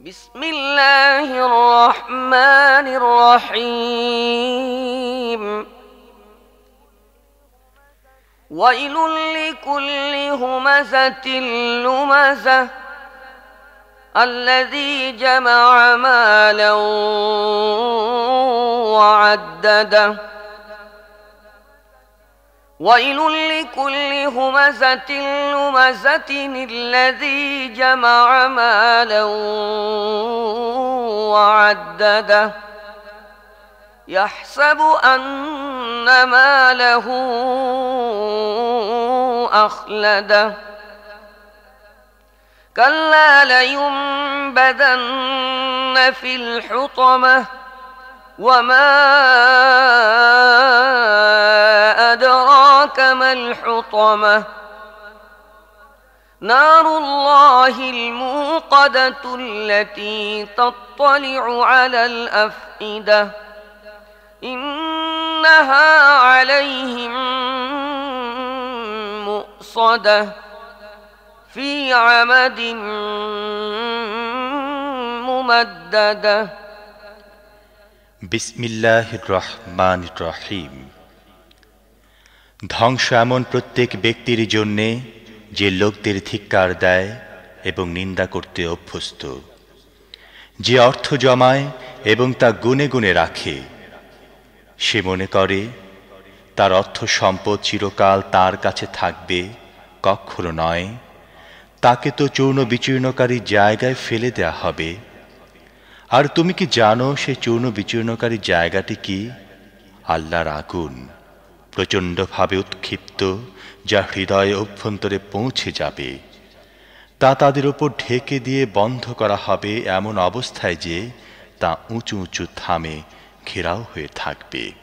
بسم الله الرحمن الرحيم ويل لكل همزة لمزة الذي جمع مالا وعدده ويل لكل همزة لمزة الذي جمع مالا وعدده يحسب أن ماله أخلده كلا لينبذن في الحطمة وما أدراك ما الحطمة نار الله الموقدة التي تطلع على الأفئدة إنها عليهم مؤصدة في عمد ممددة বিসমিল্লাহির রহমানির রহিম। ধ্বংস এমন প্রত্যেক ব্যক্তির জন্যে যে লোকদের ধিক্কার দেয় এবং নিন্দা করতে অভ্যস্ত, যে অর্থ জমায় এবং তা গুনে গুনে রাখে। সে মনে করে তার অর্থ সম্পদ চিরকাল তার কাছে থাকবে, কখনো নয়। তাকে তো চূর্ণ বিচূর্ণকারী জায়গায় ফেলে দেয়া হবে। আর তুমি কি জানো সে চূর্ণ বিচূর্ণকারী জায়গাটি কি? আল্লাহর আগুন, প্রচণ্ডভাবে উৎক্ষিপ্ত, যা হৃদয়ে অভ্যন্তরে পৌঁছে যাবে। তা তাদের উপর ঢেকে দিয়ে বন্ধ করা হবে এমন অবস্থায় যে তা উঁচু উঁচু থামে ঘেরাও হয়ে থাকবে।